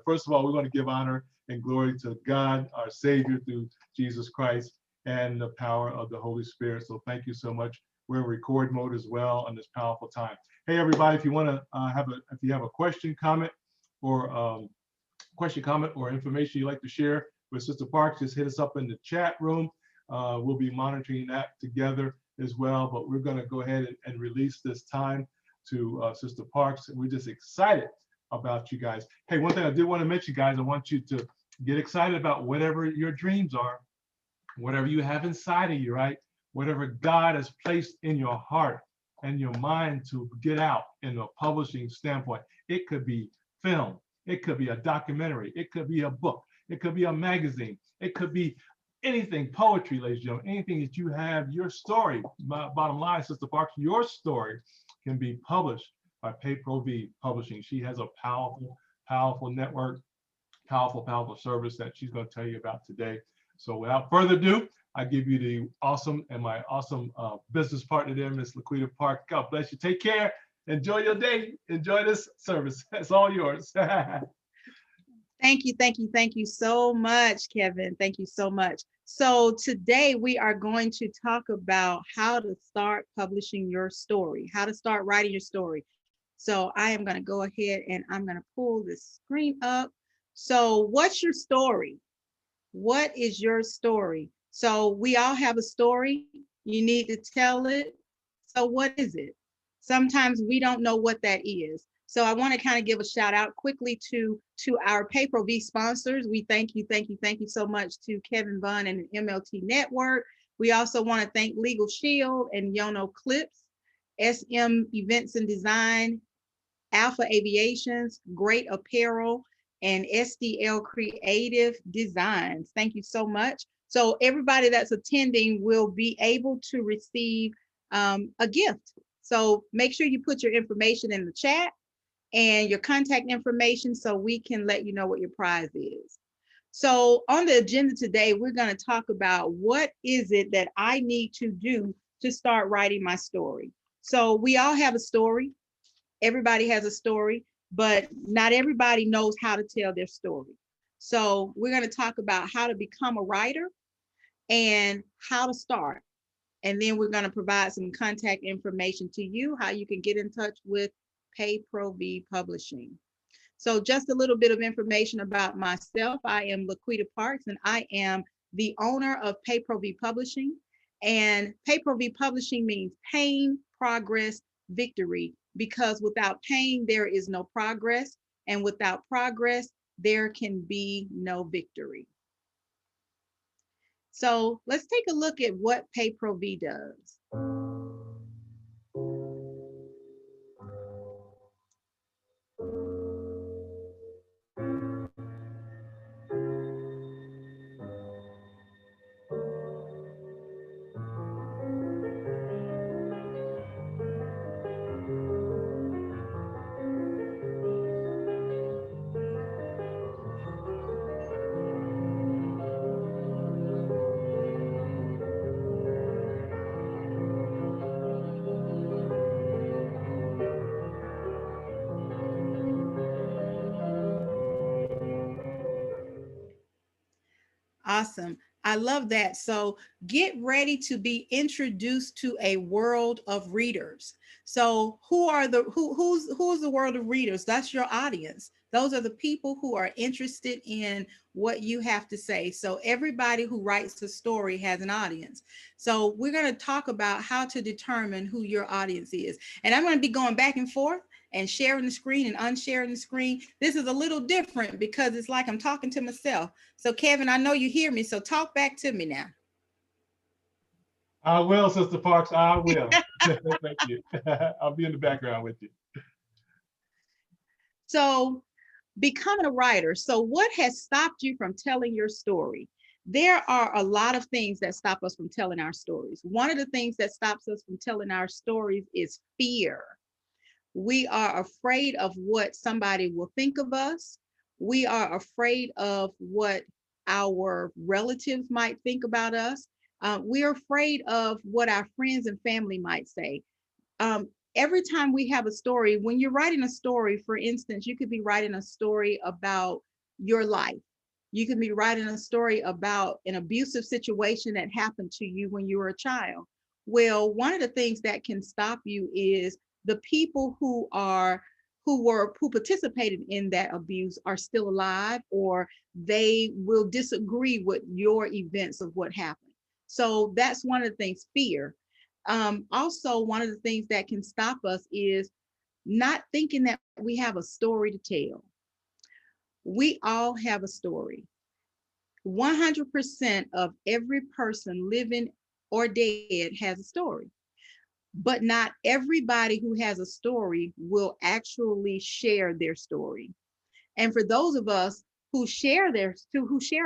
first of all, we're going to give honor and glory to God, our Savior, through Jesus Christ and the power of the Holy Spirit. So thank you so much. We're in record mode as well on this powerful time. Hey, everybody, if you want to if you have a question, comment, or information you'd like to share with Sister Parks, just hit us up in the chat room. We'll be monitoring that together as well, but we're going to go ahead and release this time to Sister Parks. We're just excited about you guys. Hey, one thing I did want to mention, guys, I want you to get excited about whatever your dreams are, whatever you have inside of you, right? Whatever God has placed in your heart and your mind to get out in a publishing standpoint. It could be film, it could be a documentary, it could be a book, it could be a magazine, it could be anything, poetry, ladies and gentlemen, anything that you have, your story. Bottom line, Sister Parks, your story can be published by PayProV Publishing. She has a powerful network, powerful service that she's going to tell you about today. So without further ado, I give you the awesome business partner there, Miss LaQuita Park. God bless you. Take care. Enjoy your day. Enjoy this service. It's all yours. Thank you so much, Kevin. Thank you so much. So today we are going to talk about how to start publishing your story, how to start writing your story. So I am going to go ahead and I'm going to pull this screen up. So what's your story? What is your story? So we all have a story. You need to tell it. So what is it? Sometimes we don't know what that is. So I want to kind of give a shout out quickly to our PayProV sponsors. We thank you so much to Kevin Bunn and the MLT Network. We also want to thank Legal Shield and Yono Clips, SM Events and Design, Alpha Aviations, Great Apparel, and SDL Creative Designs. Thank you so much. So everybody that's attending will be able to receive a gift. So make sure you put your information in the chat and your contact information so we can let you know what your prize is. So on the agenda today, we're going to talk about what is it that I need to do to start writing my story. So we all have a story. Everybody has a story, but not everybody knows how to tell their story. So we're going to talk about how to become a writer and how to start. And then we're going to provide some contact information to you, how you can get in touch with PayProV Publishing. So just a little bit of information about myself. I am LaQuita Parks, and I am the owner of PayProV Publishing. And PayProV Publishing means pain, progress, victory, because without pain, there is no progress. And without progress, there can be no victory. So let's take a look at what PayProV does. Awesome. I love that. So get ready to be introduced to a world of readers. So who's the world of readers? That's your audience. Those are the people who are interested in what you have to say. So everybody who writes a story has an audience. So we're going to talk about how to determine who your audience is. And I'm going to be going back and forth and sharing the screen and unsharing the screen. This is a little different because it's like I'm talking to myself. So Kevin, I know you hear me, so talk back to me now. I will, Sister Parks, I will. Thank you. I'll be in the background with you. So becoming a writer. So what has stopped you from telling your story? There are a lot of things that stop us from telling our stories. One of the things that stops us from telling our stories is fear. We are afraid of what somebody will think of us. We are afraid of what our relatives might think about us. We're afraid of what our friends and family might say. every time we have a story, when you're writing a story, for instance, you could be writing a story about your life. You can be writing a story about an abusive situation that happened to you when you were a child. Well, one of the things that can stop you is the people who participated in that abuse are still alive, or they will disagree with your events of what happened. So that's one of the things, fear. Also, one of the things that can stop us is not thinking that we have a story to tell. We all have a story. 100% of every person living or dead has a story, but not everybody who has a story will actually share their story. And for those of us who share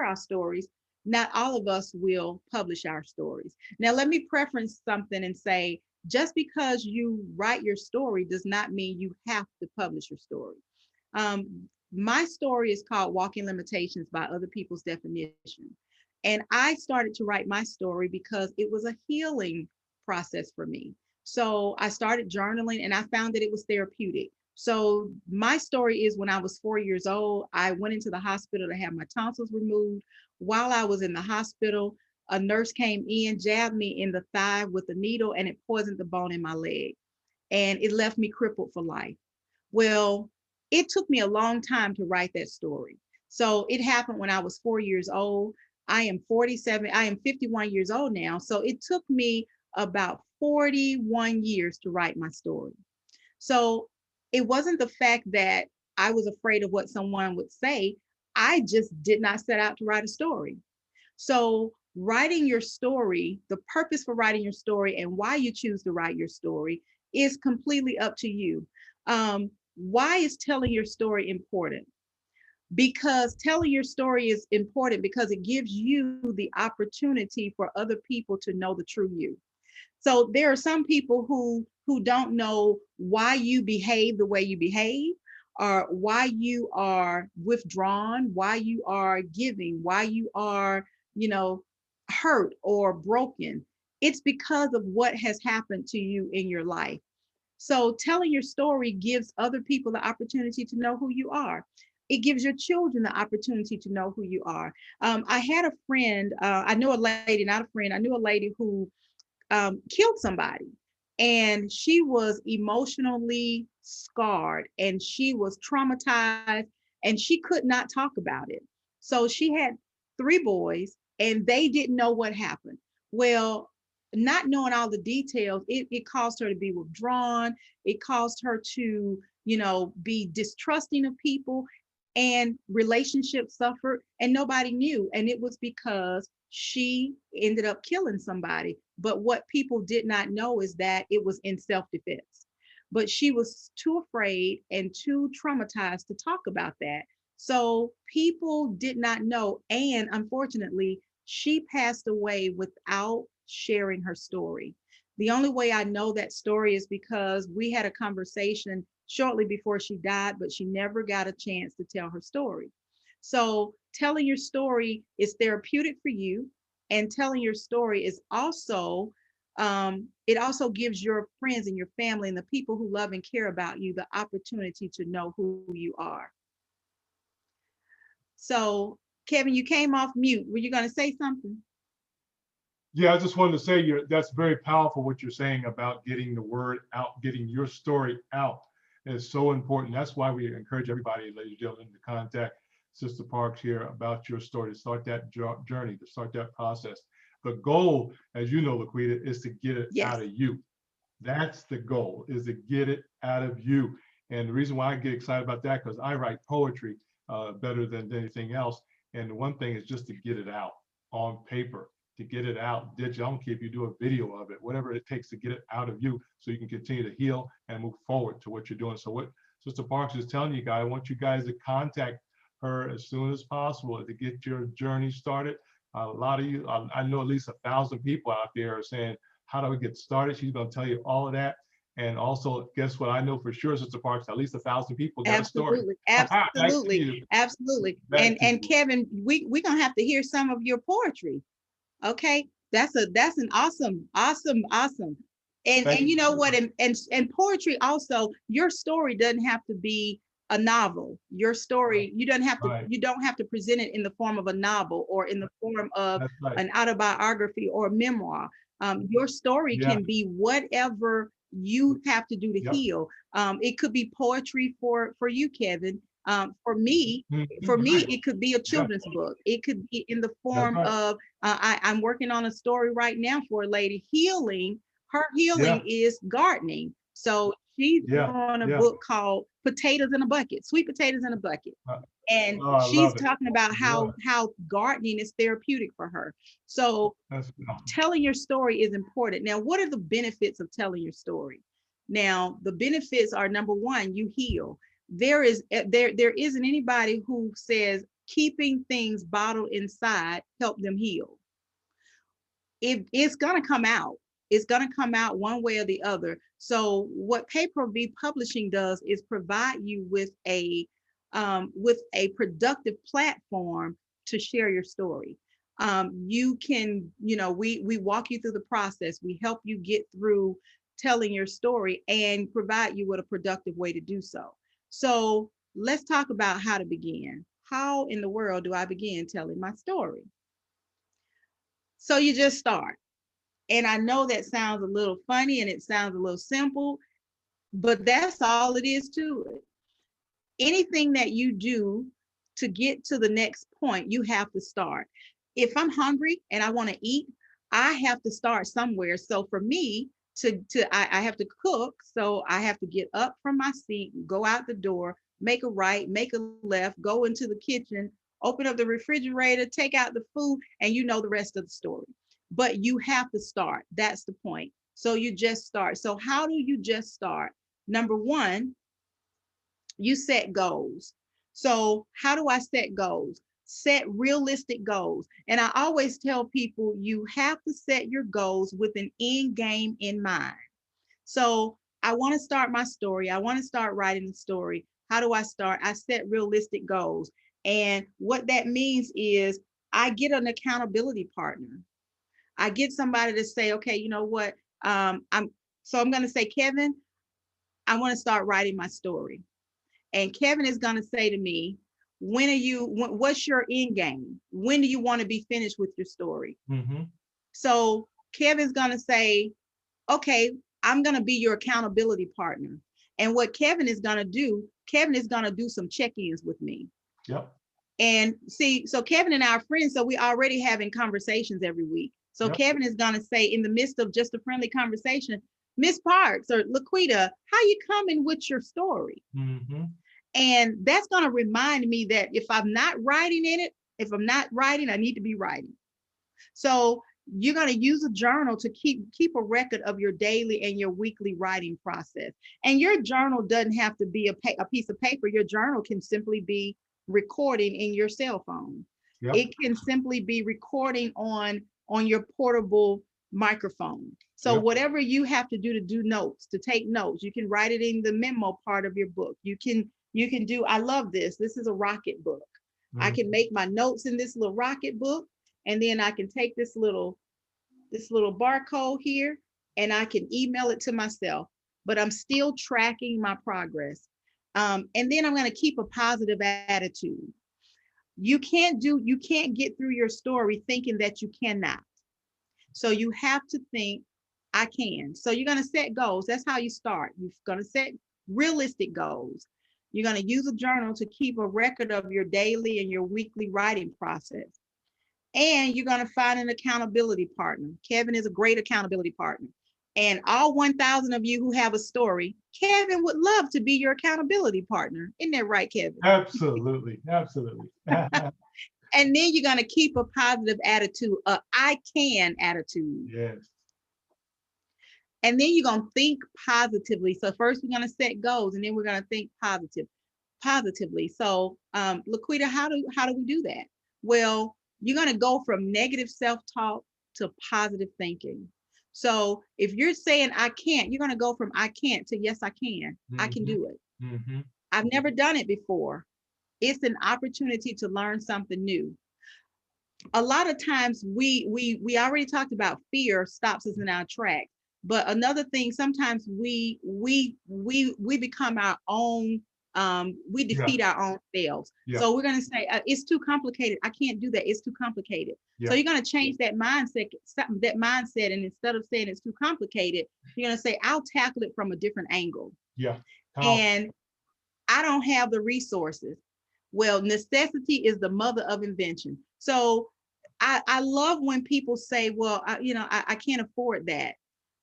our stories, not all of us will publish our stories. Now, let me preference something and say, just because you write your story does not mean you have to publish your story. My story is called Walking Limitations by Other People's Definition. And I started to write my story because it was a healing process for me. So I started journaling and I found that it was therapeutic. So my story is, when I was 4 years old, I went into the hospital to have my tonsils removed. While I was in the hospital, a nurse came in, jabbed me in the thigh with a needle, and it poisoned the bone in my leg. And it left me crippled for life. Well, it took me a long time to write that story. So it happened when I was 4 years old. I am 47, I am 51 years old now. So it took me about 41 years to write my story. So it wasn't the fact that I was afraid of what someone would say. I just did not set out to write a story. So writing your story, the purpose for writing your story and why you choose to write your story is completely up to you. Why is telling your story important? Because telling your story is important because it gives you the opportunity for other people to know the true you. So there are some people who don't know why you behave the way you behave, or why you are withdrawn, why you are giving, why you are, you know, hurt or broken. It's because of what has happened to you in your life. So telling your story gives other people the opportunity to know who you are. It gives your children the opportunity to know who you are. I had a friend, I knew a lady, not a friend, I knew a lady who killed somebody. And she was emotionally scarred and she was traumatized and she could not talk about it. So she had three boys and they didn't know what happened. Well, not knowing all the details, it caused her to be withdrawn. It caused her to, be distrusting of people, and relationships suffered and nobody knew. And it was because she ended up killing somebody. But what people did not know is that it was in self-defense. But she was too afraid and too traumatized to talk about that. So people did not know. And unfortunately, she passed away without sharing her story. The only way I know that story is because we had a conversation shortly before she died, but she never got a chance to tell her story. So telling your story is therapeutic for you, and telling your story is also it also gives your friends and your family and the people who love and care about you the opportunity to know who you are. So Kevin, you came off mute. Were you going to say something? Yeah, I just wanted to say that's very powerful what you're saying about getting the word out, getting your story out. It's so important. That's why we encourage everybody, ladies and gentlemen, to contact Sister Parks here about your story, to start that journey, to start that process. The goal, as you know, LaQuita, is to get it Yes. out of you. That's the goal, is to get it out of you. And the reason why I get excited about that, because I write poetry better than anything else. And the one thing is just to get it out on paper, to get it out digital. I don't care if you do a video of it, whatever it takes to get it out of you so you can continue to heal and move forward to what you're doing. So what Sister Parks is telling you guys, I want you guys to contact her as soon as possible to get your journey started. A lot of you, I know at least 1,000 people out there are saying, how do we get started? She's going to tell you all of that. And also, guess what? I know for sure, Sister Parks, at least 1,000 people got a story. Absolutely, Back to absolutely, you. absolutely. Back to And you. Kevin, we're gonna have to hear some of your poetry. Okay, that's an awesome. And Thank you you. know what, and poetry also, your story doesn't have to be a novel. Your story, Right. you don't have to present it in the form of a novel or in the form of That's right. an autobiography or a memoir. Your story Yeah. can be whatever you have to do to Yep. heal. It could be poetry for you, Kevin. For me, Right. it could be a Yeah. children's book. It could be in the That's form right. of I'm working on a story right now for a lady healing. Her healing Yeah. is gardening. So she's Yeah. doing a Yeah. book called Potatoes in a Bucket, Sweet Potatoes in a Bucket. Uh, And oh, I she's love it. talking about Love it. how gardening is therapeutic for her. So That's telling your story is important. Now, what are the benefits of telling your story? Now, the benefits are, number one, you heal. There isn't anybody who says keeping things bottled inside help them heal. It's going to come out. It's going to come out one way or the other. So what Pay-Per-View Publishing does is provide you with a productive platform to share your story. You can, we walk you through the process. We help you get through telling your story and provide you with a productive way to do so. So let's talk about how to begin. How in the world do I begin telling my story? So you just start. And I know that sounds a little funny and it sounds a little simple, but that's all it is to it. Anything that you do to get to the next point, you have to start. If I'm hungry and I want to eat, I have to start somewhere. So for me, I have to cook. So I have to get up from my seat, go out the door, make a right, make a left, go into the kitchen, open up the refrigerator, take out the food, and you know the rest of the story. But you have to start. That's the point. So you just start. So how do you just start? Number one, you set goals. So, how do I set goals? Set realistic goals. And I always tell people you have to set your goals with an end game in mind. So, I want to start my story. I want to start writing the story. How do I start? I set realistic goals. And what that means is I get an accountability partner. I get somebody to say, okay, you know what? I'm going to say, Kevin, I want to start writing my story. And Kevin is going to say to me, what's your end game? When do you want to be finished with your story? Mm-hmm. So Kevin's going to say, okay, I'm going to be your accountability partner. And what Kevin is going to do, Kevin is going to do some check-ins with me. Yep. And see, so Kevin and I are friends, so we already having conversations every week. So Yep. Kevin is going to say, in the midst of just a friendly conversation, Miss Parks or LaQuita, how you coming with your story? Mm-hmm. And that's going to remind me that if I'm not writing in it, if I'm not writing, I need to be writing. So you're going to use a journal to keep a record of your daily and your weekly writing process. And your journal doesn't have to be a piece of paper. Your journal can simply be recording in your cell phone. Yep. It can simply be recording on your portable microphone. So Yep. whatever you have to do notes, to take notes, you can write it in the memo part of your book. You can do, I love this. This is a rocket book. I Mm-hmm. can make my notes in this little rocket book, and then I can take this little barcode here and I can email it to myself, but I'm still tracking my progress. And then I'm going to keep a positive attitude. You can't get through your story thinking that you cannot. So you have to think, I can. So you're going to set goals. That's how you start. You're going to set realistic goals. You're going to use a journal to keep a record of your daily and your weekly writing process. And you're going to find an accountability partner. Kevin is a great accountability partner. And all 1,000 of you who have a story, Kevin would love to be your accountability partner. Isn't that right, Kevin? Absolutely. Absolutely. And then you're going to keep a positive attitude, a I can attitude. Yes. And then you're going to think positively. So first we're going to set goals, and then we're going to think positively. So LaQuita, how do we do that? Well, you're going to go from negative self-talk to positive thinking. So if you're saying I can't, you're going to go from I can't to yes, I can. Mm-hmm. I can do it. Mm-hmm. I've never done it before. It's an opportunity to learn something new. A lot of times we already talked about fear stops us in our tracks. But another thing, sometimes we become our own, we Yeah. defeat our own selves. Yeah. So we're going to say, it's too complicated. I can't do that. It's too complicated. So Yeah. you're going to change that mindset, and instead of saying it's too complicated, you're going to say, I'll tackle it from a different angle. Yeah. And I don't have the resources. Well, necessity is the mother of invention. So I love when people say, well, I can't afford that.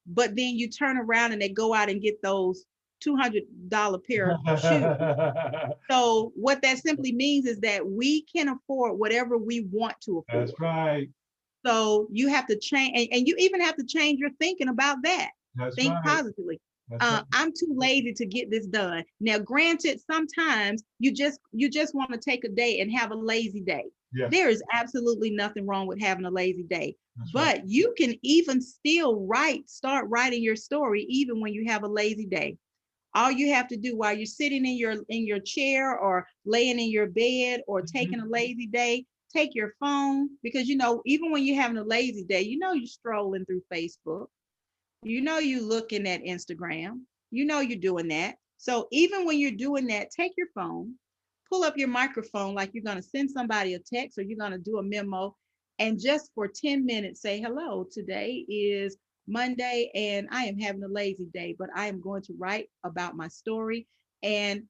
But then you turn around and they go out and get those $200 pair of shoes. So what that simply means is that we can afford whatever we want to afford. That's right. So you have to change, and you even have to change your thinking about that. That's Think right. positively. Right. I'm too lazy to get this done. Now, granted, sometimes you just want to take a day and have a lazy day. Yes. There is absolutely nothing wrong with having a lazy day. That's but right. you can even still start writing your story even when you have a lazy day. All you have to do while you're sitting in your chair or laying in your bed or taking a lazy day, take your phone, because even when you're having a lazy day, you're strolling through Facebook, you're looking at Instagram, you're doing that. So even when you're doing that, take your phone, pull up your microphone like you're going to send somebody a text or you're going to do a memo, and just for 10 minutes say, hello, today is Monday and I am having a lazy day, but I am going to write about my story, and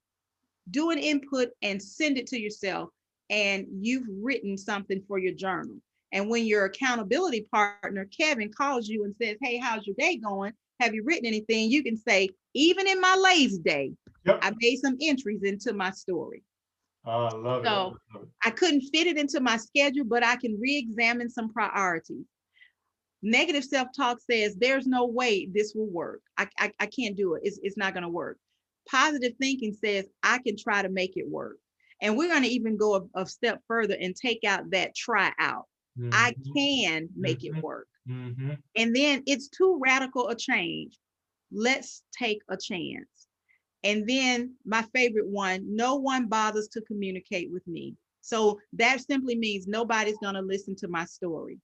do an input and send it to yourself. And you've written something for your journal. And when your accountability partner, Kevin, calls you and says, hey, how's your day going? Have you written anything? You can say, even in my lazy day, Yep. I made some entries into my story. I love So it. Love it. I couldn't fit it into my schedule, but I can re-examine some priorities. Negative self-talk says, there's no way this will work. I can't do it. It's not going to work. Positive thinking says, I can try to make it work. And we're going to even go a step further and take out that try out. I can make it work. And then it's too radical a change. Let's take a chance. And then my favorite one, no one bothers to communicate with me. So that simply means nobody's going to listen to my story.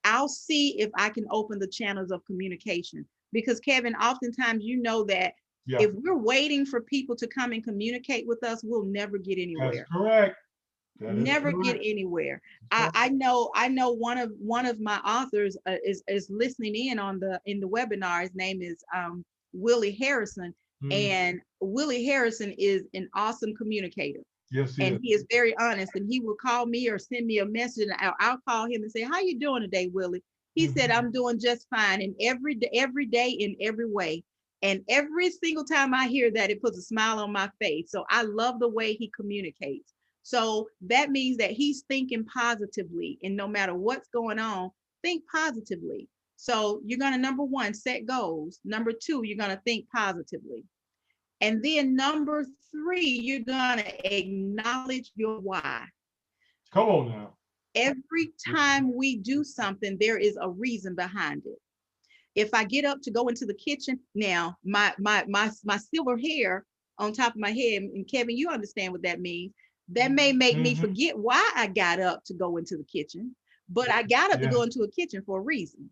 I'll see if I can open the channels of communication. Because Kevin, oftentimes that if we're waiting for people to come and communicate with us, we'll never get anywhere. That's correct. Never get anywhere. I know one of my authors is listening in in the webinar. His name is Willie Harrison. And Willie Harrison is an awesome communicator. Yes, and he is very honest, and he will call me or send me a message, and I'll call him and say, how you doing today, Willie? He said, I'm doing just fine. And every day in every way. And every single time I hear that, it puts a smile on my face. So I love the way he communicates. So that means that he's thinking positively, and no matter what's going on, think positively. So you're going to, number one, set goals. Number two, you're going to think positively. And then number three, you're going to acknowledge your why. Come on now. Every time we do something, there is a reason behind it. If I get up to go into the kitchen, now my silver hair on top of my head, and Kevin, you understand what that means. That may make me forget why I got up to go into the kitchen, but I got up to go into a kitchen for a reason.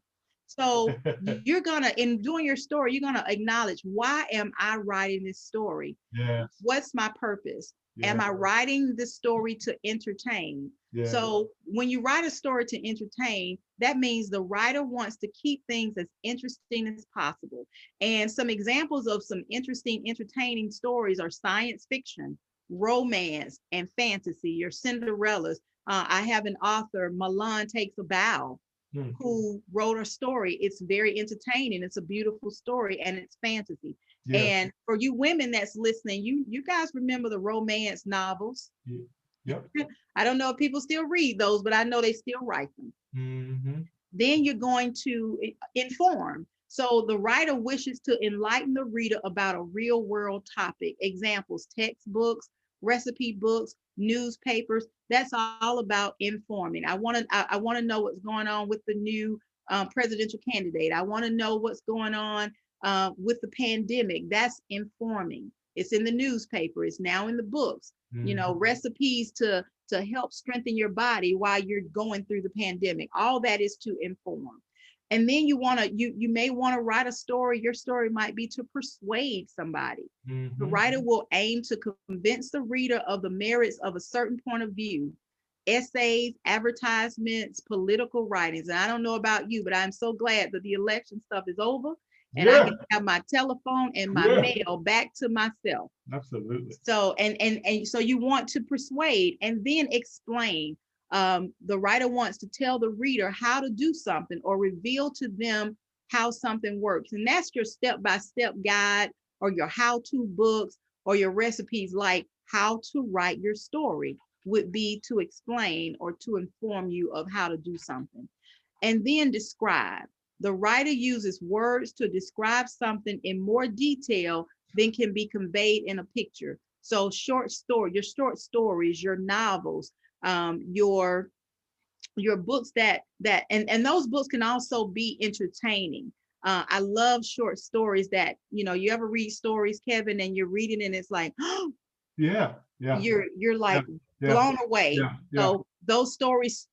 So you're gonna, in doing your story, you're gonna acknowledge, why am I writing this story? Yes. What's my purpose? Am I writing this story to entertain? So when you write a story to entertain, that means the writer wants to keep things as interesting as possible. And some examples of some interesting, entertaining stories are science fiction, romance, and fantasy. Your Cinderellas. I have an author, Milan Takes a Bow, who wrote a story. It's very entertaining. It's a beautiful story, and it's fantasy. And for you women that's listening, you guys remember the romance novels? Yep. I don't know if people still read those, but I know they still write them. Then you're going to inform. So the writer wishes to enlighten the reader about a real world topic. Examples, textbooks, recipe books, newspapers. That's all about informing. I want to know what's going on with the new presidential candidate. I want to know what's going on with the pandemic. That's informing. It's in the newspaper. It's now in the books. Recipes to help strengthen your body while you're going through the pandemic. All that is to inform. And then you may want to write a story. Your story might be to persuade somebody. The writer will aim to convince the reader of the merits of a certain point of view. Essays, advertisements, political writings. And I don't know about you, but I'm so glad that the election stuff is over and I can have my telephone and my mail back to myself. Absolutely. So and so you want to persuade and then explain. The writer wants to tell the reader how to do something or reveal to them how something works. And that's your step-by-step guide or your how-to books or your recipes, like how to write your story would be to explain or to inform you of how to do something. And then describe. The writer uses words to describe something in more detail than can be conveyed in a picture. So your short stories, your novels, your books and those books can also be entertaining. I love short stories that, you ever read stories, Kevin, and you're reading and it's like, yeah, you're like blown away. So those stories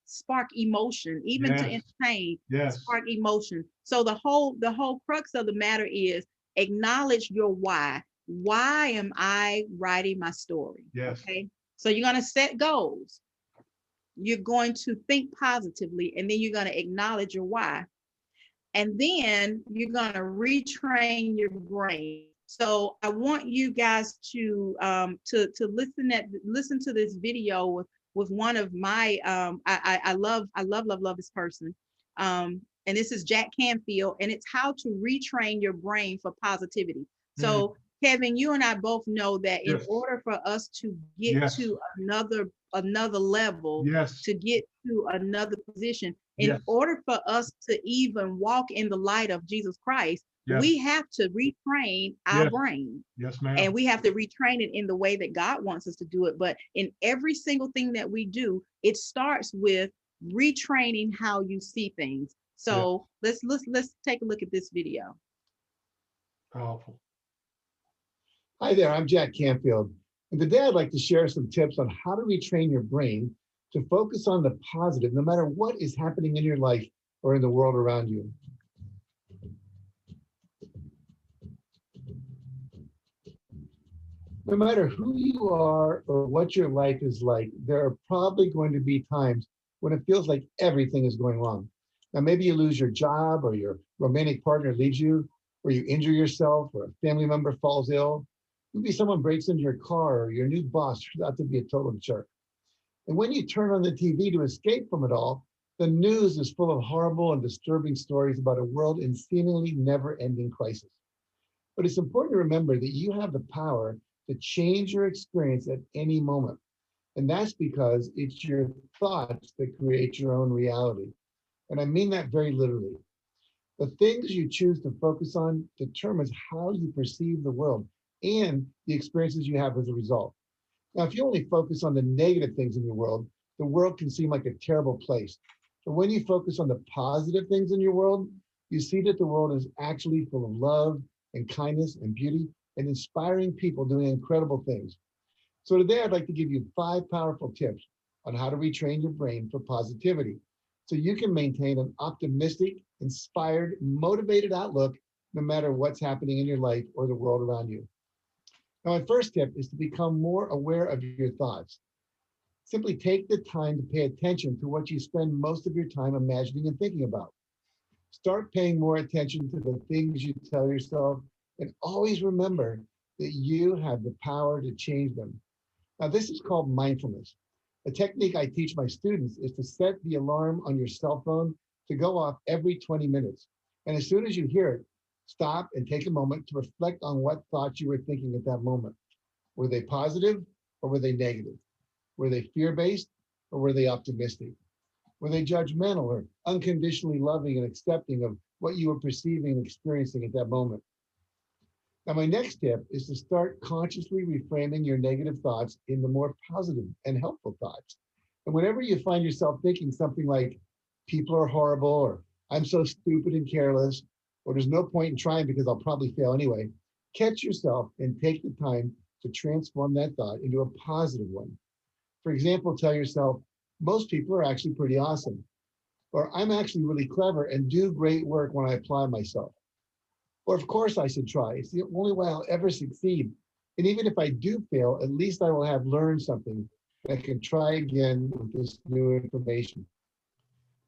spark emotion, even to entertain, spark emotion. So the whole crux of the matter is acknowledge your why. Why am I writing my story? Okay. So you're going to set goals. You're going to think positively, and then you're going to acknowledge your why. And then you're going to retrain your brain. So I want you guys to listen to this video with one of my I love this person. And this is Jack Canfield, and it's how to retrain your brain for positivity. So Kevin, you and I both know that in order for us to get to another level, to get to another position, in order for us to even walk in the light of Jesus Christ, we have to retrain our brain. Yes, ma'am. And we have to retrain it in the way that God wants us to do it. But in every single thing that we do, it starts with retraining how you see things. So let's take a look at this video. Powerful. Hi there, I'm Jack Canfield. And today I'd like to share some tips on how to retrain your brain to focus on the positive, no matter what is happening in your life or in the world around you. No matter who you are or what your life is like, there are probably going to be times when it feels like everything is going wrong. Now, maybe you lose your job, or your romantic partner leaves you, or you injure yourself, or a family member falls ill. Maybe someone breaks into your car, or your new boss turns out to be a total jerk. And when you turn on the TV to escape from it all, the news is full of horrible and disturbing stories about a world in seemingly never-ending crisis. But it's important to remember that you have the power to change your experience at any moment. And that's because it's your thoughts that create your own reality. And I mean that very literally. The things you choose to focus on determines how you perceive the world and the experiences you have as a result. Now, if you only focus on the negative things in your world, the world can seem like a terrible place. But when you focus on the positive things in your world, you see that the world is actually full of love and kindness and beauty and inspiring people doing incredible things. So today I'd like to give you 5 powerful tips on how to retrain your brain for positivity, so you can maintain an optimistic, inspired, motivated outlook no matter what's happening in your life or the world around you. Now, my first tip is to become more aware of your thoughts. Simply take the time to pay attention to what you spend most of your time imagining and thinking about. Start paying more attention to the things you tell yourself, and always remember that you have the power to change them. Now, this is called mindfulness. A technique I teach my students is to set the alarm on your cell phone to go off every 20 minutes. And as soon as you hear it, stop and take a moment to reflect on what thoughts you were thinking at that moment. Were they positive or were they negative? Were they fear-based or were they optimistic? Were they judgmental or unconditionally loving and accepting of what you were perceiving and experiencing at that moment? Now, my next tip is to start consciously reframing your negative thoughts into more positive and helpful thoughts. And whenever you find yourself thinking something like, people are horrible, or I'm so stupid and careless, or there's no point in trying because I'll probably fail anyway, catch yourself and take the time to transform that thought into a positive one. For example, tell yourself, most people are actually pretty awesome. Or I'm actually really clever and do great work when I apply myself. Or of course I should try. It's the only way I'll ever succeed. And even if I do fail, at least I will have learned something that I can try again with this new information.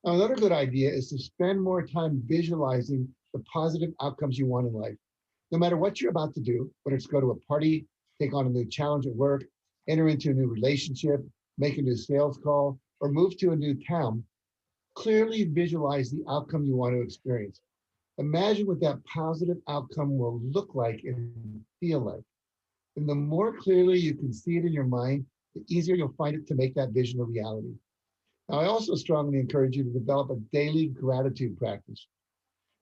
Now, another good idea is to spend more time visualizing the positive outcomes you want in life. No matter what you're about to do, whether it's go to a party, take on a new challenge at work, enter into a new relationship, make a new sales call, or move to a new town, clearly visualize the outcome you want to experience. Imagine what that positive outcome will look like and feel like. And the more clearly you can see it in your mind, the easier you'll find it to make that vision a reality. Now, I also strongly encourage you to develop a daily gratitude practice.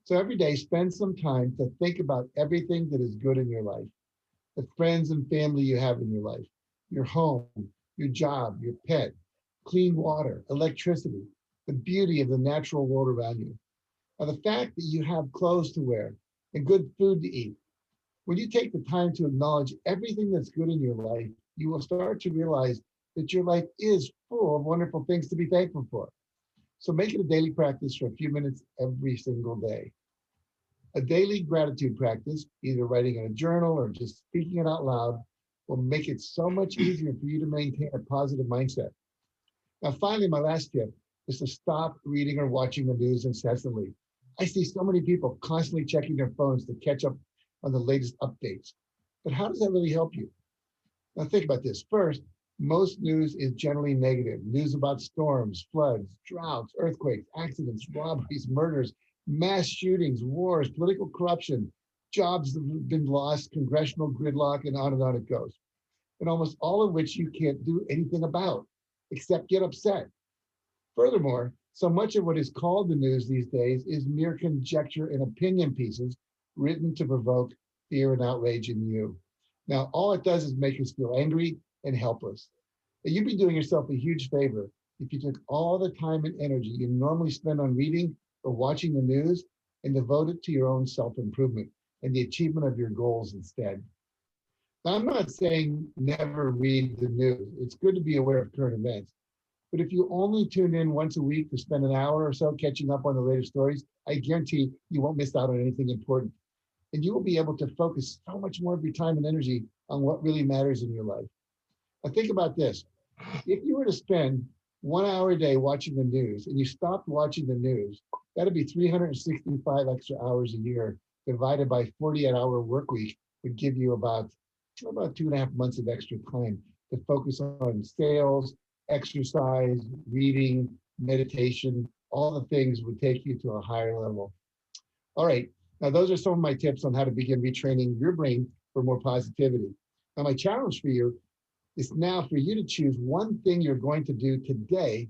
So every day, spend some time to think about everything that is good in your life, the friends and family you have in your life, your home, your job, your pet, clean water, electricity, the beauty of the natural world around you. Now, the fact that you have clothes to wear and good food to eat. When you take the time to acknowledge everything that's good in your life, you will start to realize that your life is full of wonderful things to be thankful for. So make it a daily practice for a few minutes every single day. A daily gratitude practice, either writing in a journal or just speaking it out loud, will make it so much easier for you to maintain a positive mindset. Now, finally, my last tip is to stop reading or watching the news incessantly. I see so many people constantly checking their phones to catch up on the latest updates. But how does that really help you? Now, think about this. First, most news is generally negative. News about storms, floods, droughts, earthquakes, accidents, robberies, murders, mass shootings, wars, political corruption, jobs that have been lost, congressional gridlock, and on it goes. And almost all of which you can't do anything about, except get upset. Furthermore, so much of what is called the news these days is mere conjecture and opinion pieces written to provoke fear and outrage in you. Now, all it does is make us feel angry and helpless. And you'd be doing yourself a huge favor if you took all the time and energy you normally spend on reading or watching the news and devote it to your own self-improvement and the achievement of your goals instead. Now, I'm not saying never read the news. It's good to be aware of current events. But if you only tune in once a week to spend an hour or so catching up on the latest stories, I guarantee you won't miss out on anything important. And you will be able to focus so much more of your time and energy on what really matters in your life. Now think about this. If you were to spend 1 hour a day watching the news and you stopped watching the news, that'd be 365 extra hours a year divided by 48-hour work week would give you about 2.5 months of extra time to focus on sales, exercise, reading, meditation, all the things would take you to a higher level. All right, now those are some of my tips on how to begin retraining your brain for more positivity. Now my challenge for you is now for you to choose one thing you're going to do today.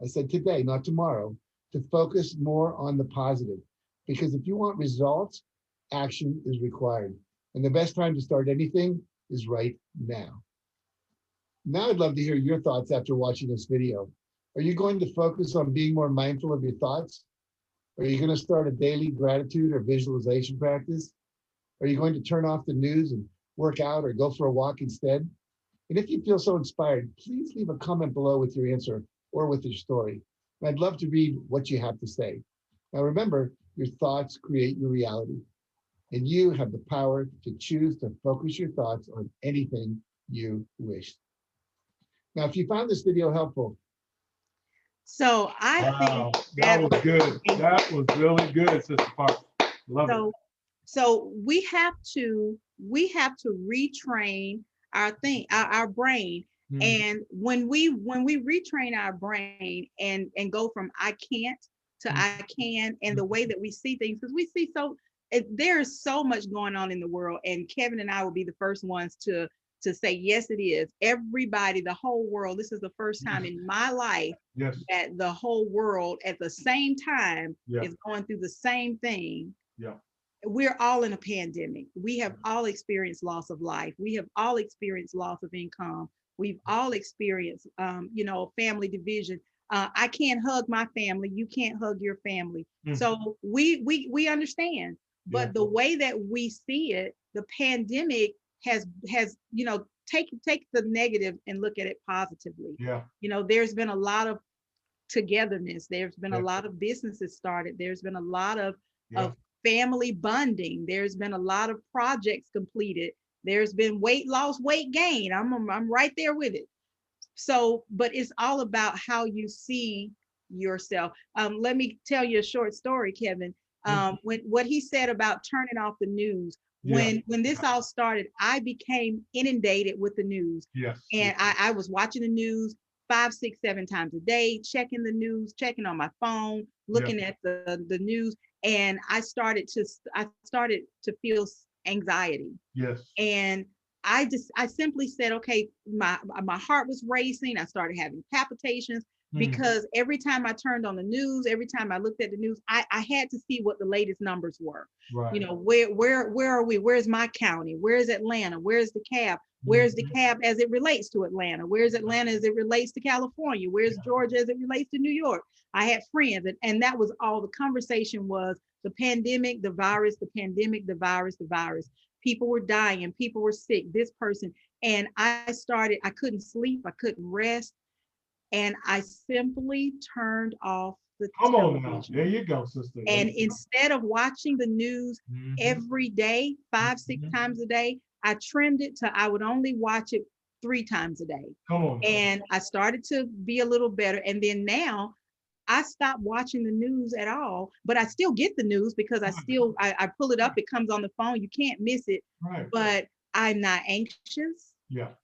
I said today, not tomorrow, to focus more on the positive. Because if you want results, action is required. And the best time to start anything is right now. Now I'd love to hear your thoughts after watching this video. Are you going to focus on being more mindful of your thoughts? Are you going to start a daily gratitude or visualization practice? Are you going to turn off the news and work out or go for a walk instead? And if you feel so inspired, please leave a comment below with your answer or with your story. And I'd love to read what you have to say. Now remember, your thoughts create your reality, and you have the power to choose to focus your thoughts on anything you wish. Now, if you found this video helpful, So I Wow, think that that was good. That was really good, Sister Parks. Love it. so so we have to retrain our brain. Mhm. And when we retrain our brain and go from I can't to Mhm. I can, and the way that we see things, because we see there is so much going on in the world, and Kevin and I will be the first ones to say yes, it is. Everybody, the whole world, this is the first time in my life Yes. that the whole world at the same time Yeah. is going through the same thing. Yeah. We're all in a pandemic. We have all experienced loss of life. We have all experienced loss of income. We've all experienced, family division. I can't hug my family. You can't hug your family. Mhm. So we understand. Yeah. But the way that we see it, the pandemic has take the negative and look at it positively. Yeah. There's been a lot of togetherness. There's been a Yeah. lot of businesses started. There's been a lot Yeah. of family bonding. There's been a lot of projects completed. There's been weight loss, weight gain. I'm right there with it. So, but it's all about how you see yourself. Let me tell you a short story, Kevin. Mhm. When what he said about turning off the news, Yeah. when this all started, I became inundated with the news, Yes. and I was watching the news 5, 6, 7 times a day, checking the news, checking on my phone, Yeah. looking at the news, and I started to feel anxiety, Yes. and I simply said, okay, my heart was racing. I started having palpitations Mm. because every time I turned on the news, every time I looked at the news, I had to see what the latest numbers were. You Right. know, where are we? Where's my county? Where's Atlanta? Where's the cab? Where's the Mhm. cab as it relates to Atlanta? Where's Atlanta as it relates to California? Where's Yeah. Georgia as it relates to New York? I had friends, and that was all the conversation was: the pandemic, the virus, the pandemic, the virus, the virus. People were dying, people were sick, this person. And I couldn't sleep, I couldn't rest. And I simply turned off the Come on now. There television. you go, sister. There And you go. instead of watching the news Mhm. every day, 5, 6 Mhm. times a day, I trimmed it to I would only watch it 3 times a day. Come on now. And I started to be a little better. And then now I stopped watching the news at all, but I still get the news because Right. I pull it up, it comes on the phone, you can't miss it. Right. But I'm not anxious. Yeah.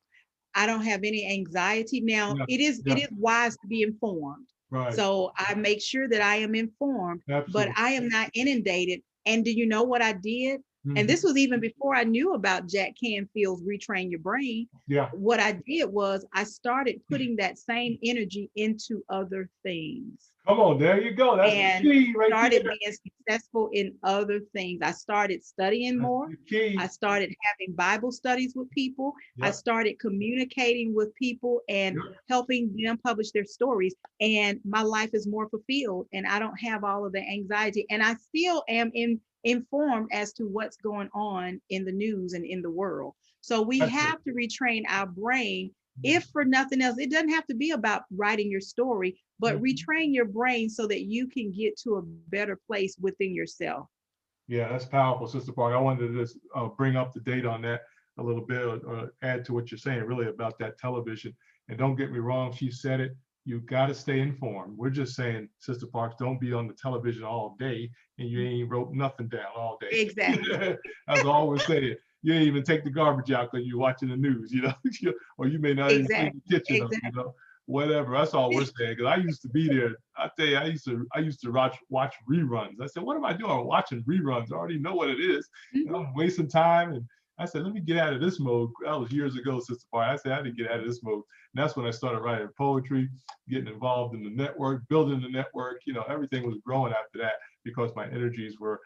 I don't have any anxiety. Now, Yeah. it Yeah. is wise to be informed. Right. So I make sure that I am informed, but Absolutely. I am not inundated. And do you know what I did? And Mhm. this was even before I knew about Jack Canfield's Retrain Your Brain. Yeah. What I did was I started putting that same energy into other things Come on. There you go. That's the and key right started there. being successful in other things. I started studying That's more. the key. I started having Bible studies with people. I Yep. started communicating with people and Yep. helping them publish their stories. And my life is more fulfilled and I don't have all of the anxiety. And I still am informed as to what's going on in the news and in the world. So we That's it. have to retrain our brain. Mhm. If for nothing else, it doesn't have to be about writing your story, but Mhm. retrain your brain so that you can get to a better place within yourself. Yeah, that's powerful, Sister Park. I wanted to just bring up the date on that a little bit, or add to what you're saying, really about that television. And don't get me wrong, she said it. You got to stay informed. We're just saying, Sister Parks, don't be on the television all day and you ain't wrote nothing down all day. Exactly. As I always say, you ain't even take the garbage out because you're watching the news, or you may not even clean Exactly. the kitchen up, Exactly. whatever. That's all we're saying. Because I used to be there. I tell you, I used to watch reruns. I said, what am I doing? I'm watching reruns. I already know what it is. And Mhm. I'm wasting time. And I said, let me get out of this mode. That was years ago, Sister Park. I said, I had to get out of this mode. And that's when I started writing poetry, getting involved in the network, building the network. Everything was growing after that because my energies were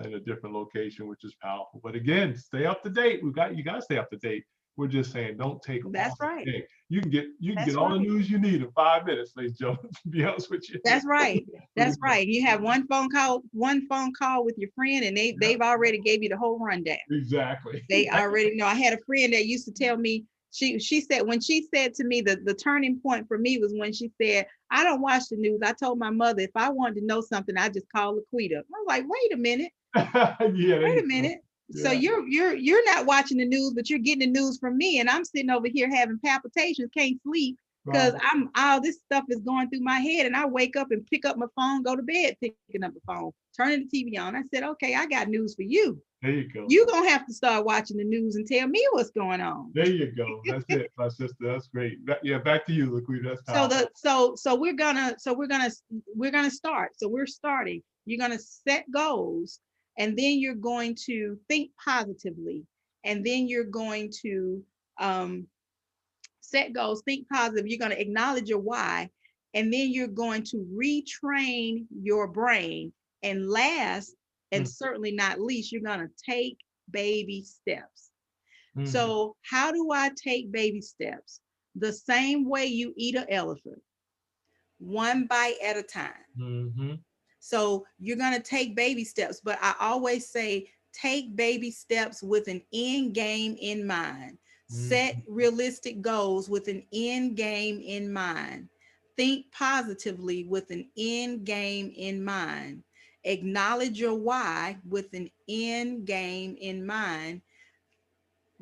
in a different location, which is powerful. But again, stay up to date. You got to stay up to date. We're just saying, don't take That's all right. the day. You can get That's all the right. news you need in 5 minutes, ladies and gentlemen. To be honest with you. That's right. Pretty That's much. right. You have one phone call with your friend and Yeah, they've already gave you the whole rundown. exactly. They already know. I had a friend that used to tell me, she said, when she said to me, the turning point for me was when she said, I don't watch the news. I told my mother if I wanted to know something, I just call LaQuita. I was like, wait a minute, Yeah, there wait you a go. minute. So Yeah, you're not watching the news, but you're getting the news from me, and I'm sitting over here having palpitations, can't sleep because right. I'm all this stuff is going through my head, and I wake up and pick up my phone, go to bed picking up the phone, turning the TV on. I said, okay, I got news for you. There you go. You're gonna have to start watching the news and tell me what's going on. There you go. That's it, my sister. That's great. Yeah, back to you, LaQuita. That's So powerful. we're gonna start. So we're starting. You're gonna set goals, and then you're going to think positively, and then you're going to um, set goals, think positive. You're going to acknowledge your why, and then you're going to retrain your brain. And last, and Mm, certainly not least, you're going to take baby steps. mm, So, how do I take baby steps? The same way you eat an elephant, one bite at a time. mhm, So you're going to take baby steps, but I always say take baby steps with an end game in mind. Set mhm. realistic goals with an end game in mind. Think positively with an end game in mind. Acknowledge your why with an end game in mind.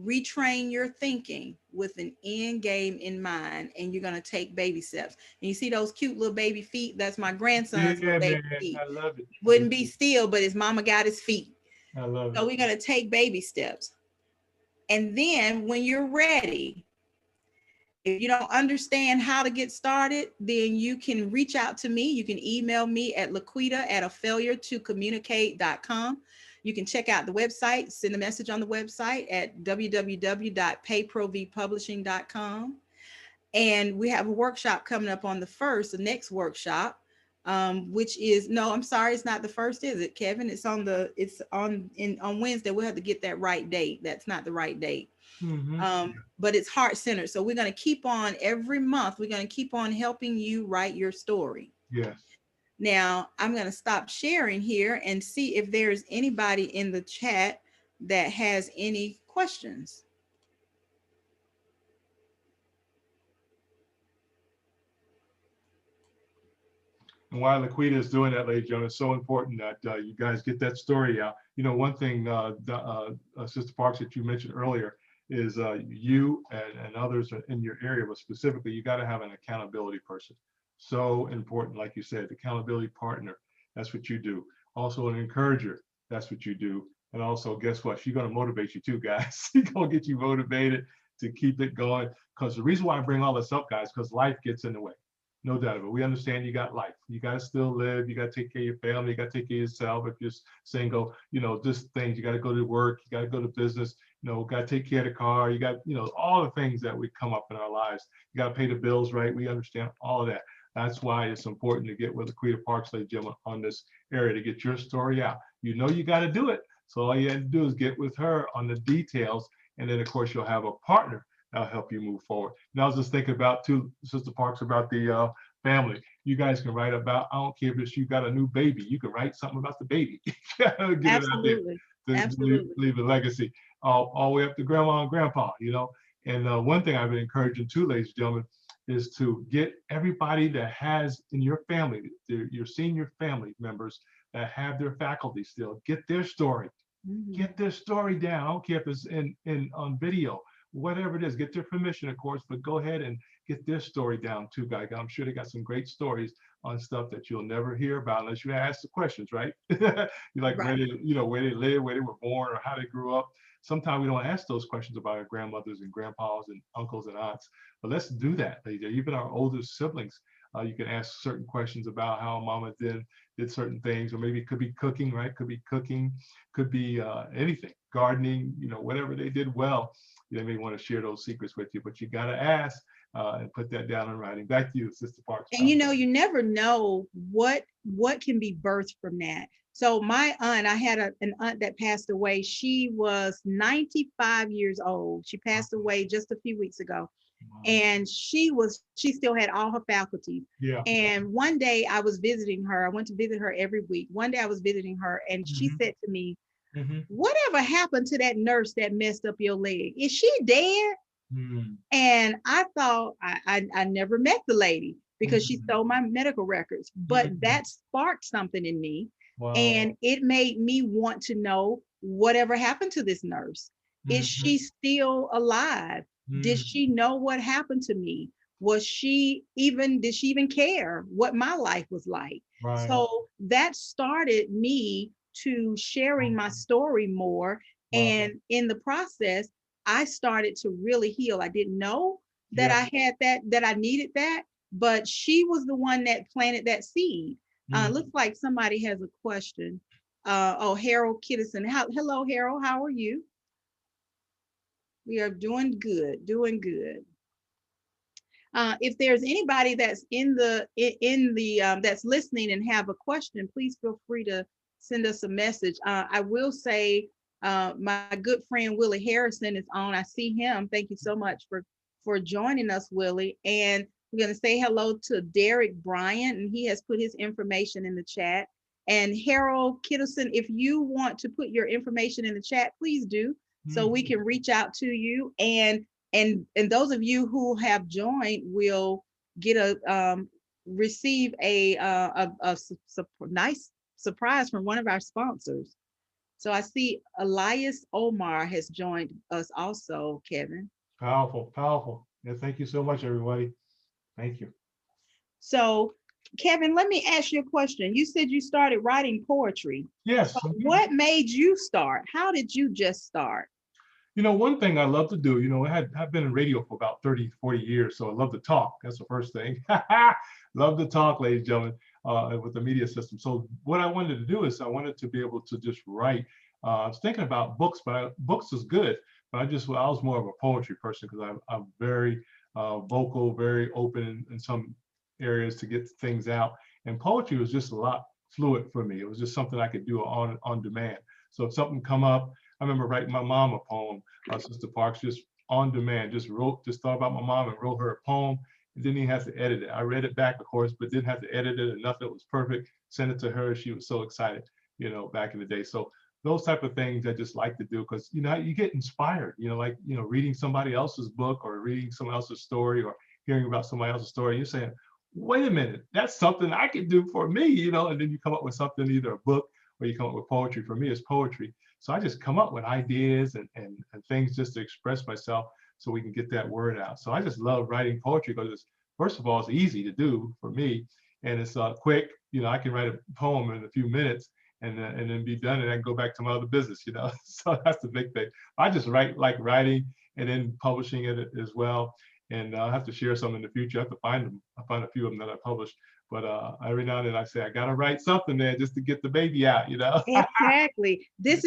Retrain your thinking with an end game in mind, and you're going to take baby steps. And you see those cute little baby feet? That's my grandson's little Yeah, baby man, feet. I love it. Wouldn't be still, but his mama got his feet. I love So it. we're going to take baby steps. And then when you're ready, if you don't understand how to get started, then you can reach out to me. You can email me at LaQuita@afailuretocommunicate.com. You can check out the website, send a message on the website at www.payprovpublishing.com. And we have a workshop coming up on the 1st, the next workshop, which is, no, I'm sorry, it's not the 1st, is it, Kevin? It's on Wednesday. We'll have to get that right date. That's not the right date. But it's heart centered. So we're going to keep on every month. We're going to keep on helping you write your story. Yes. Now I'm going to stop sharing here and see if there's anybody in the chat that has any questions. And while LaQuita is doing that, ladies and gentlemen, it's so important that you guys get that story out. You know, one thing, Sister Parks, that you mentioned earlier is you and others in your area, but specifically, you got to have an accountability person. So important, like you said, accountability partner. That's what you do. Also, an encourager. That's what you do. And also, guess what? She's going to motivate you too, guys. She's going to get you motivated to keep it going. Because the reason why I bring all this up, guys, because life gets in the way. No doubt of it. We understand you got life. You got to still live. You got to take care of your family. You got to take care of yourself. If you're single, you know, just things. You got to go to work. You got to go to business. You know, got to take care of the car. You got, you know, all the things that we come up in our lives. You got to pay the bills, right? We understand all of that. That's why it's important to get with LaQuita Parks, ladies and gentlemen, on this area to get your story out. You know, you got to do it. So all you have to do is get with her on the details. And then, of course, you'll have a partner that'll help you move forward. And I was just thinking about, too, Sister Parks, about the family. You guys can write about, I don't care if it's you got a new baby, you can write something about the baby. Get Absolutely. it out there to leave a legacy all the way up to grandma and grandpa, you know. And one thing I've been encouraging too, ladies and gentlemen, is to get everybody that has in your family, your senior family members that have their faculty still, get their story. Get their story down. I don't care if it's in on video, whatever it is, get their permission, of course, but go ahead and get their story down too, guys. I'm sure they got some great stories on stuff that you'll never hear about unless you ask the questions, right? You're like, right. Where they live, where they were born, or how they grew up. Sometimes we don't ask those questions about our grandmothers and grandpas and uncles and aunts, but let's do that. Even our older siblings, you can ask certain questions about how mama did certain things, or maybe it could be cooking, right? Could be cooking, could be anything, gardening, you know, whatever they did well. They may want to share those secrets with you, but you got to ask and put that down in writing. Back to you, Sister Parks. And you know, you never know what can be birthed from that. So my aunt, I had an aunt that passed away. She was 95 years old. She passed away just a few weeks ago. And she still had all her faculties. Yeah. And one day I was visiting her. I went to visit her every week. One day I was visiting her and she said to me, whatever happened to that nurse that messed up your leg? Is she dead? And I thought, I never met the lady because she stole my medical records, but that sparked something in me. Wow. And it made me want to know whatever happened to this nurse. Is she still alive? Did she know what happened to me? Did she even care what my life was like? Right. So that started me to sharing my story more. Wow. And in the process, I started to really heal. I didn't know that I had that I needed that, but she was the one that planted that seed. Looks like somebody has a question. Harold Kittison. Hello, Harold. How are you? We are doing good, doing good. If there's anybody that's that's listening and have a question, please feel free to send us a message. I will say my good friend Willie Harrison is on. I see him. Thank you so much for joining us, Willie. And we're going to say hello to Derek Bryant, and he has put his information in the chat. And Harold Kittleson, if you want to put your information in the chat, please do, so we can reach out to you. And those of you who have joined will get receive nice surprise from one of our sponsors. So I see Elias Omar has joined us also, Kevin. Powerful, powerful. Yeah, thank you so much, everybody. Thank you. So, Kevin, let me ask you a question. You said you started writing poetry. So Yes. what made you start? How did you just start? You know, one thing I love to do, you know, I've been in radio for about 30, 40 years, so I love to talk. That's the first thing. Love to talk, ladies and gentlemen, with the media system. So what I wanted to do is I wanted to be able to just write. I was thinking about books, but books is good, but I was more of a poetry person because I'm very vocal, very open in some areas to get things out. And poetry was just a lot fluid for me. It was just something I could do on demand. So if something come up, I remember writing my mom a poem, Sister Parks, just on demand, just thought about my mom and wrote her a poem. And didn't even have to edit it. I read it back, of course, but didn't have to edit it enough. It was perfect. Sent it to her. She was so excited, you know, back in the day. So those type of things I just like to do because, you know, you get inspired, you know, like, you know, reading somebody else's book or reading someone else's story or hearing about somebody else's story. You're saying, wait a minute, that's something I can do for me, you know, and then you come up with something, either a book or you come up with poetry. For me, it's poetry. So I just come up with ideas and things just to express myself so we can get that word out. So I just love writing poetry because it's, first of all, it's easy to do for me. And it's quick, you know, I can write a poem in a few minutes and then be done and I can go back to my other business, you know. So that's the big thing. I just like writing and then publishing it as well. And I'll have to share some in the future. I have to find them. I find a few of them that I published. But every now and then I say, I gotta write something there just to get the baby out, you know. Exactly. That's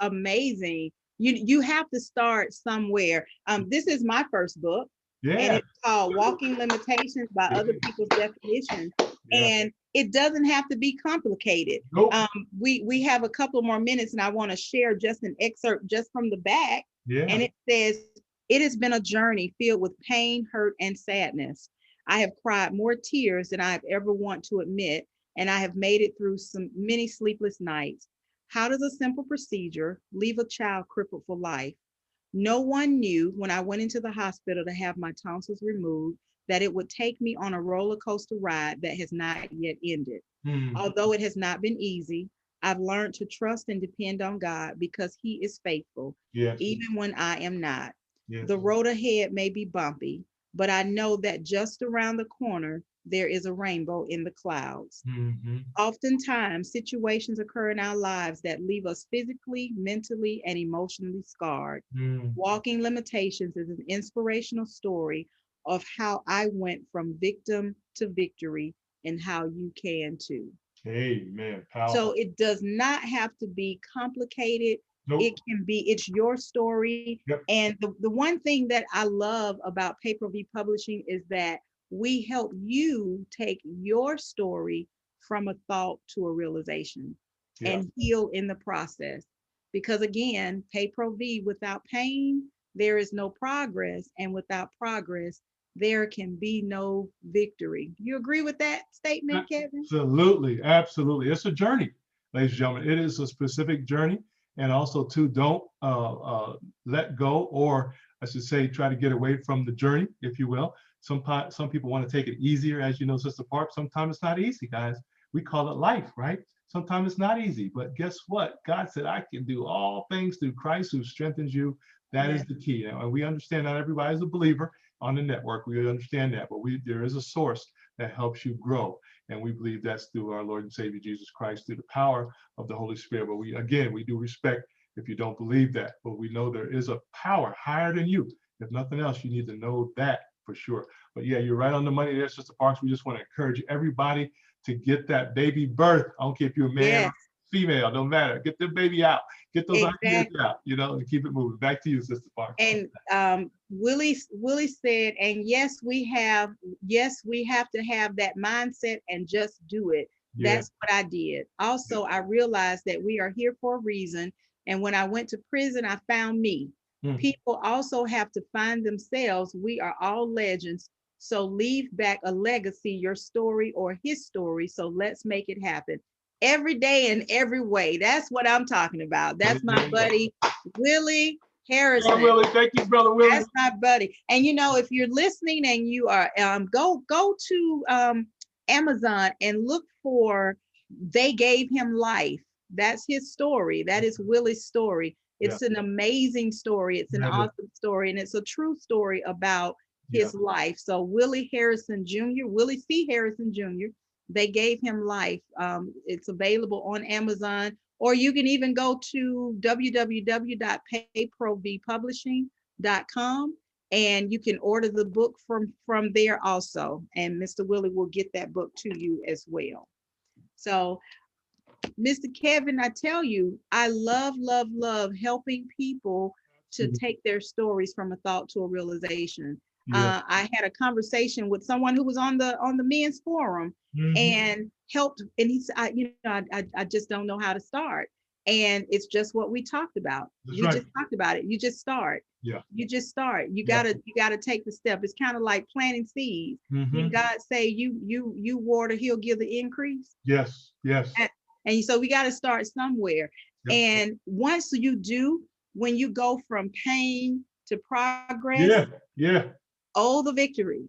amazing. You have to start somewhere. This is my first book, and Yeah, it's called Walking Limitations by yeah, Other People's Definition. yeah. And it doesn't have to be complicated. Nope. We have a couple more minutes, and I want to share just an excerpt just from the back. Yeah. And it says, "It has been a journey filled with pain, hurt, and sadness. I have cried more tears than I have ever want to admit, and I have made it through many sleepless nights. How does a simple procedure leave a child crippled for life? No one knew when I went into the hospital to have my tonsils removed that it would take me on a roller coaster ride that has not yet ended. Although it has not been easy, I've learned to trust and depend on God because He is faithful, Yes. even when I am not. Yes. The road ahead may be bumpy, but I know that just around the corner, there is a rainbow in the clouds. Mm-hmm. Oftentimes, situations occur in our lives that leave us physically, mentally, and emotionally scarred. Mm. Walking Limitations is an inspirational story of how I went from victim to victory and how you can too." Amen. So Powerful. it does not have to be complicated. Nope. It can be, it's your story. Yep. And the one thing that I love about Pay-Per-View Publishing is that we help you take your story from a thought to a realization Yeah. and heal in the process. Because again, pay-per-view, without pain, there is no progress. And without progress, there can be no victory. You agree with that statement, Kevin? Absolutely. Absolutely. It's a journey, ladies and gentlemen. It is a specific journey. And also, too, don't let go, or I should say, try to get away from the journey, if you will. Some people want to take it easier, as you know, Sister Park. Sometimes it's not easy, guys. We call it life, right? Sometimes it's not easy, but guess what? God said, I can do all things through Christ who strengthens you. That is the key. Now, and we understand not everybody's a believer on the network. We understand that, but there is a source that helps you grow. And we believe that's through our Lord and Savior, Jesus Christ, through the power of the Holy Spirit. But we do respect if you don't believe that, but we know there is a power higher than you. If nothing else, you need to know that for sure. But yeah, you're right on the money there, Sister Parks. We just want to encourage everybody to get that baby birth. I don't care if you're a man or female, don't matter. Get the baby out. Get those ideas out, you know, and keep it moving. Back to you, Sister Parks. And Willie said, and yes, we have to have that mindset and just do it. That's what I did. Also, I realized that we are here for a reason. And when I went to prison, I found me. People also have to find themselves. We are all legends. So leave back a legacy, your story or his story. So let's make it happen every day in every way. That's what I'm talking about. That's my buddy, Willie. Harrison. Willie, thank you, brother Willie. That's my buddy. And you know, if you're listening and you are, go to Amazon and look for They Gave Him Life. That's his story. That is Willie's story. It's an amazing story. It's an awesome story, and it's a true story about his life. So Willie Harrison Jr., Willie C. Harrison Jr., They Gave Him Life. It's available on Amazon, or you can even go to www.payprovpublishing.com and you can order the book from there also. And Mr. Willie will get that book to you as well. So, Mr. Kevin, I tell you, I love helping people to take their stories from a thought to a realization. I had a conversation with someone who was on the men's forum and helped, and he said, I just don't know how to start. And it's just what we talked about. Just talked about it. You just start. You just start. You gotta take the step. It's kind of like planting seeds. When God say you water, He'll give the increase. Yes. And so we got to start somewhere. And once you do, when you go from pain to progress, oh, the victory.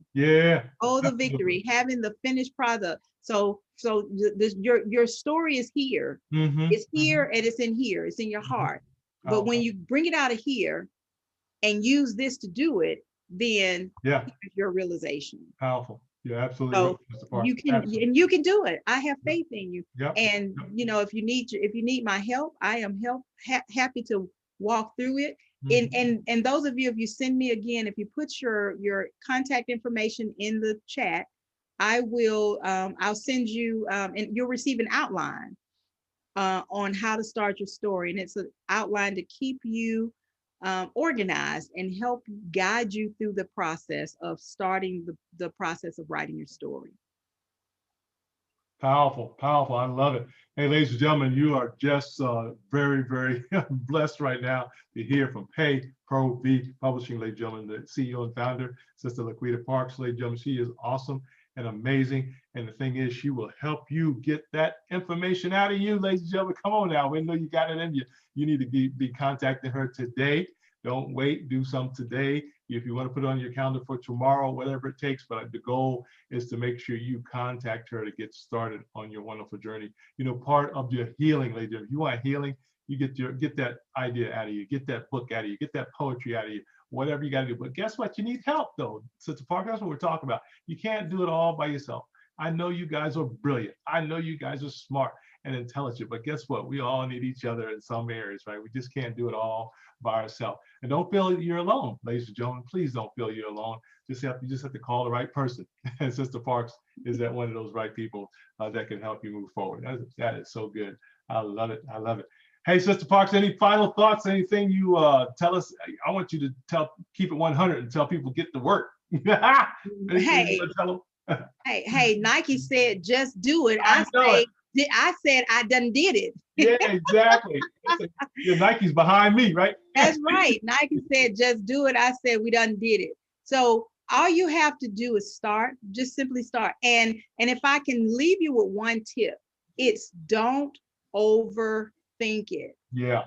Oh, the victory, having the finished product. So your story is here. It's here and it's in here. It's in your heart. But when you bring it out of here and use this to do it, then here's your realization. Powerful. Yeah, absolutely. So you can, and you can do it. I have faith in you. And you know, if you need my help, I am happy to walk through it. And those of you, if you send me again, if you put your contact information in the chat, I will I'll send you and you'll receive an outline on how to start your story. And it's an outline to keep you organized and help guide you through the process of starting the process of writing your story. Powerful. I love it. Hey, ladies and gentlemen, you are just very, very blessed right now to hear from Pay Pro V Publishing, ladies and gentlemen, the CEO and founder, Sister LaQuita Parks. Ladies and gentlemen, she is awesome and amazing. And the thing is, she will help you get that information out of you, ladies and gentlemen. Come on now. We know you got it in you. You need to be contacting her today. Don't wait, do something today. If you want to put it on your calendar for tomorrow, whatever it takes, but the goal is to make sure you contact her to get started on your wonderful journey. You know, part of your healing, ladies, if you want healing, you get that idea out of you, get that book out of you, get that poetry out of you, whatever you got to do. But guess what? You need help though. Sister Parker, that's what we're talking about. You can't do it all by yourself. I know you guys are brilliant. I know you guys are smart and intelligent, but guess what? We all need each other in some areas, right? We just can't do it all by ourselves. And don't feel you're alone, ladies and gentlemen. Please don't feel you're alone. You just have to call the right person. And Sister Parks is that one of those right people that can help you move forward. That is so good. I love it. Hey, Sister Parks, any final thoughts? Anything you tell us? I want you to keep it 100 and tell people get to work. Hey, Nike said, just do it. I said, I done did it. Yeah, exactly. Nike's behind me, right? That's right. Nike said, just do it. I said, we done did it. So all you have to do is start, just simply start. And if I can leave you with one tip, it's don't overthink it. Yeah.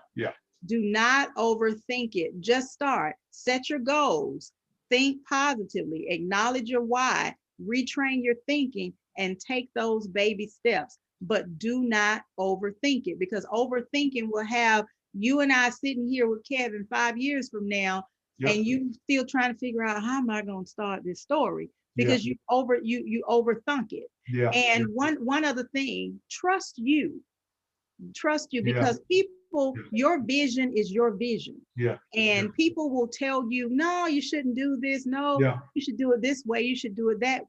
Do not overthink it. Just start. Set your goals. Think positively. Acknowledge your why. Retrain your thinking and take those baby steps. But do not overthink it, because overthinking will have you and I sitting here with Kevin 5 years from now, and you still trying to figure out, how am I going to start this story? Because you overthunk it. And one other thing, trust you because people, your vision is your vision. And people will tell you, no, you shouldn't do this. No, you should do it this way. You should do it that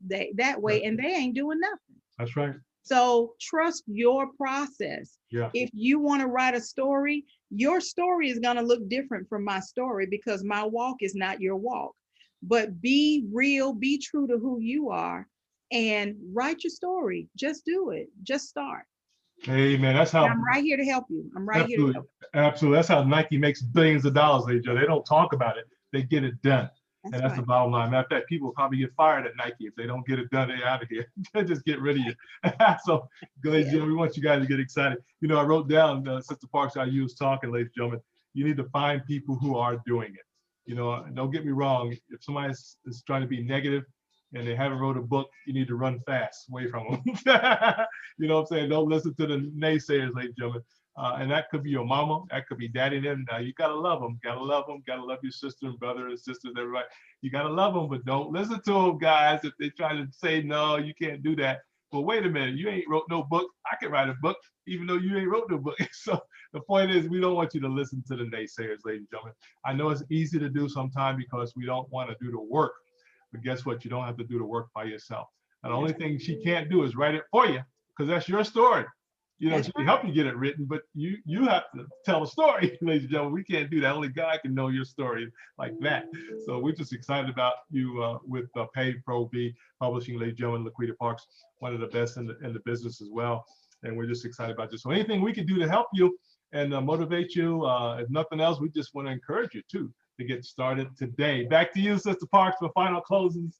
way. And they ain't doing nothing. That's right. So trust your process. If you want to write a story, your story is going to look different from my story because my walk is not your walk. But be real, be true to who you are, and write your story. Just do it. Just start. Amen. That's how I'm right here to help you. I'm right here to help you. Absolutely. That's how Nike makes billions of dollars. They don't talk about it. They get it done. That's the bottom line. Matter of fact, people will probably get fired at Nike if they don't get it done. They're out of here. Just get rid of you. So, ladies and gentlemen, we want you guys to get excited. You know, I wrote down, Sister Parks, how you was talking, ladies and gentlemen, you need to find people who are doing it. You know, don't get me wrong. If somebody is trying to be negative and they haven't wrote a book, you need to run fast away from them. You know what I'm saying? Don't listen to the naysayers, ladies and gentlemen. And that could be your mama, that could be daddy. Then you gotta love them, gotta love them, gotta love your sister and brother and sisters, everybody. You gotta love them, but don't listen to them, guys. If they try to say no, you can't do that. But wait a minute, you ain't wrote no book. I can write a book, even though you ain't wrote no book. So the point is, we don't want you to listen to the naysayers, ladies and gentlemen. I know it's easy to do sometimes because we don't want to do the work. But guess what? You don't have to do the work by yourself. And the only thing she can't do is write it for you, because that's your story. You know, she can help you get it written, but you have to tell the story, ladies and gentlemen. We can't do that. Only God can know your story like that. So we're just excited about you with Pay Pro B Publishing, ladies and gentlemen. LaQuita Parks, one of the best in the business as well. And we're just excited about this. So anything we can do to help you and motivate you, if nothing else, we just want to encourage you too to get started today. Back to you, Sister Parks, for final closings.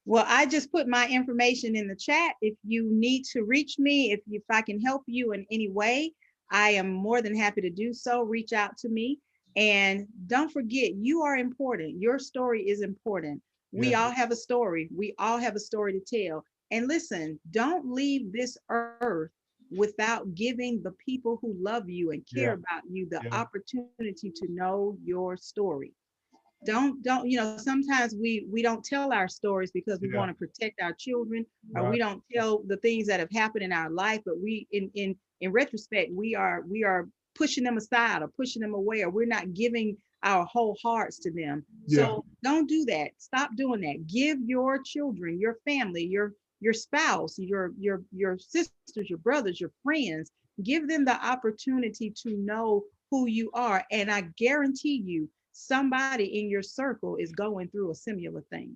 Well, I just put my information in the chat. If you need to reach me, if I can help you in any way, I am more than happy to do so. Reach out to me. And don't forget, you are important. Your story is important. We all have a story. We all have a story to tell. And listen, don't leave this earth without giving the people who love you and care about you the opportunity to know your story. Don't sometimes we don't tell our stories because we want to protect our children, or we don't tell the things that have happened in our life, but we in retrospect we are pushing them aside or pushing them away, or we're not giving our whole hearts to them. So don't do that. Stop doing that. Give your children, your family, your spouse, your sisters, your brothers, your friends, give them the opportunity to know who you are. And I guarantee you, somebody in your circle is going through a similar thing.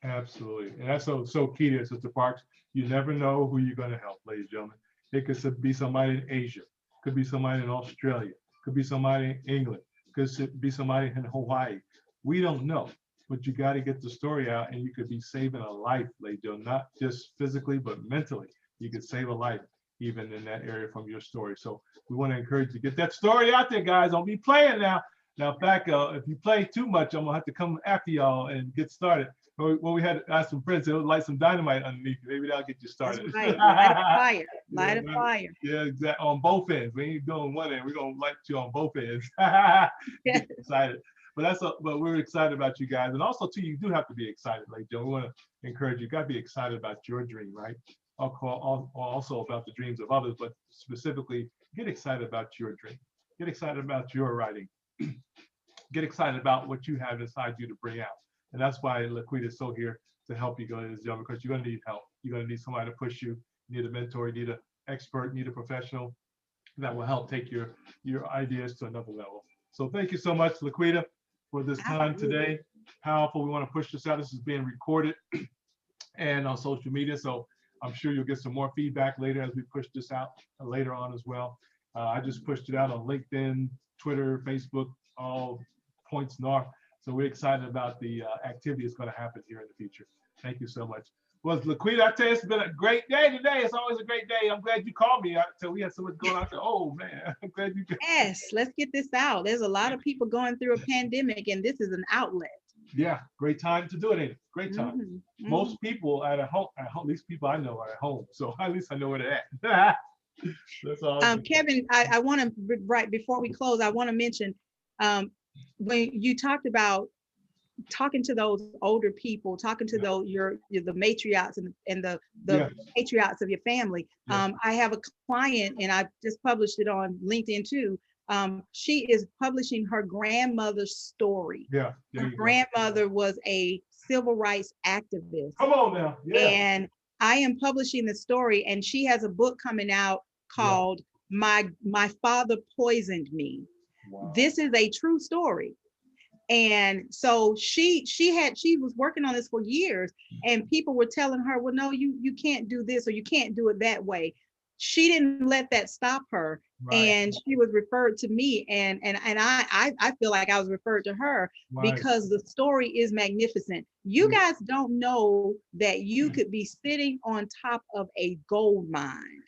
Absolutely. And that's so key to Sister Parks. You never know who you're going to help, ladies and gentlemen. It could be somebody in Asia, could be somebody in Australia, could be somebody in England, could be somebody in Hawaii. We don't know, but you got to get the story out, and you could be saving a life, ladies and gentlemen, not just physically, but mentally. You could save a life even in that area from your story. So we want to encourage you to get that story out there, guys. Don't be playing now. Now, back, if you play too much, I'm gonna have to come after y'all and get started. Well, we had asked some friends, they would light some dynamite underneath you. Maybe that'll get you started. Right. Light a fire. Light a fire. Yeah, exactly. On both ends. We ain't doing one end. We're gonna light you on both ends. Get excited. But but we're excited about you guys. And also too, you do have to be excited, like Joe. We want to encourage you. You gotta be excited about your dream, right? Also about the dreams of others, but specifically get excited about your dream. Get excited about your writing. Get excited about what you have inside you to bring out. And that's why LaQuita is so here to help you go to this job, because you're going to need help. You're going to need somebody to push you. You need a mentor, you need an expert, you need a professional that will help take your ideas to another level. So thank you so much, LaQuita, for this time today. Powerful. We want to push this out. This is being recorded and on social media. So I'm sure you'll get some more feedback later as we push this out later on as well. I just pushed it out on LinkedIn, Twitter, Facebook, all points north. So we're excited about the activity that's going to happen here in the future. Thank you so much. Well, LaQuita, I tell you, it's been a great day today. It's always a great day. I'm glad you called me. So we had so much going on. Oh man, I'm glad you. Yes, let's get this out. There's a lot of people going through a pandemic, and this is an outlet. Yeah, great time to do it. Ain't it? Great time. Most people at home, at least people I know are at home. So at least I know where they're at. That's all. Kevin, I want to, right before we close, I want to mention when you talked about talking to those older people, talking to those the matriarchs and the patriarchs of your family. I have a client, and I just published it on LinkedIn too. She is publishing her grandmother's story. Yeah. Her grandmother was a civil rights activist. Come on now. Yeah. And I am publishing the story, and she has a book coming out called My Father Poisoned Me. Wow. This is a true story. And so she was working on this for years, and people were telling her, well, no, you can't do this, or you can't do it that way. She didn't let that stop her. Right. And she was referred to me, and I feel like I was referred to her because the story is magnificent. You guys don't know that you could be sitting on top of a gold mine.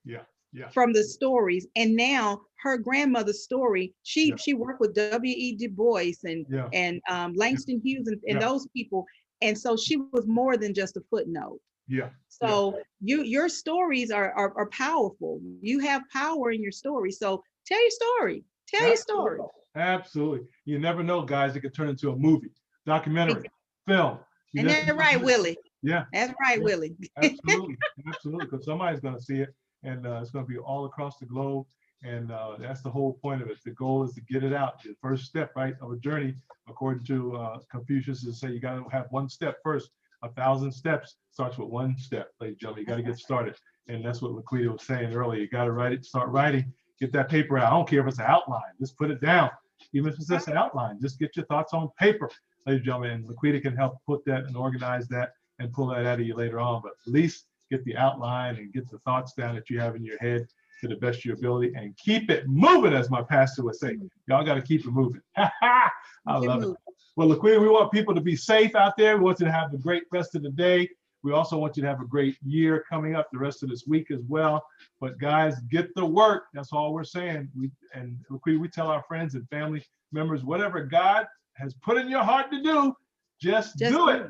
Yeah. Yeah. from the stories. And now her grandmother's story, she worked with W.E. Du Bois and Yeah. Langston Hughes and Yeah. those people. And so she was more than just a footnote. Yeah. So your stories are powerful. You have power in your story. So tell your story. Tell your story. Absolutely. You never know, guys. It could turn into a movie, documentary, film. You And never that's know. right, Willie. Yeah. That's right, Yeah. Willie. Absolutely. Absolutely. Because somebody's going to see it, and it's going to be all across the globe. And that's the whole point of it. The goal is to get it out. The first step, right, of a journey, according to Confucius, is say you got to have one step first. 1,000 steps starts with one step, ladies and gentlemen. You got to get started. And that's what LaQuita was saying earlier. You got to write it, start writing, get that paper out. I don't care if it's an outline, just put it down. Even if it's just an outline, just get your thoughts on paper, ladies and gentlemen. And LaQuita can help put that and organize that and pull that out of you later on. But at least get the outline and get the thoughts down that you have in your head to the best of your ability and keep it moving, as my pastor would say. Y'all got to keep it moving. I love it. Well, LaQuita, we want people to be safe out there. We want you to have a great rest of the day. We also want you to have a great year coming up the rest of this week as well. But guys, get to work. That's all we're saying. LaQuita, we tell our friends and family members, whatever God has put in your heart to do, just do it.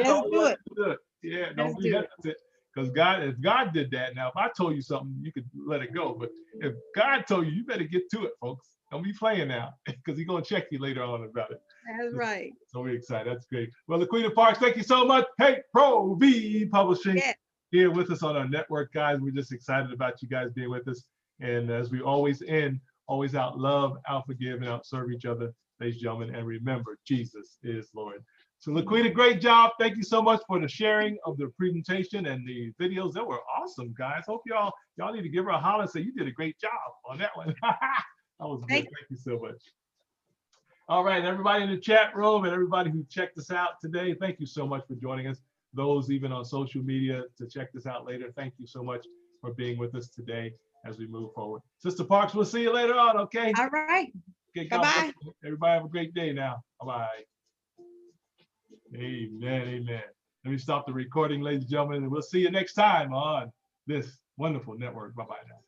Just do it. Do it. Yeah, don't be hesitant. Because if God did that, now if I told you something, you could let it go. But if God told you, you better get to it, folks. Don't be playing now, because he's gonna check you later on about it. That's right. So we're excited. That's great. Well, LaQuita Parks, thank you so much. Hey, Pro V Publishing here with us on our network, guys. We're just excited about you guys being with us. And as we always end, always out love, out forgive, and out serve each other, ladies and gentlemen. And remember, Jesus is Lord. So LaQuita, great job. Thank you so much for the sharing of the presentation and the videos. That were awesome, guys. Hope y'all need to give her a holler and say you did a great job on that one. That was good. Thank you so much. All right, everybody in the chat room and everybody who checked us out today, thank you so much for joining us. Those even on social media to check this out later, thank you so much for being with us today as we move forward. Sister Parks, we'll see you later on, okay? All right. Okay, bye-bye. Everybody have a great day now. Bye-bye. Amen, amen. Let me stop the recording, ladies and gentlemen, and we'll see you next time on this wonderful network. Bye-bye now.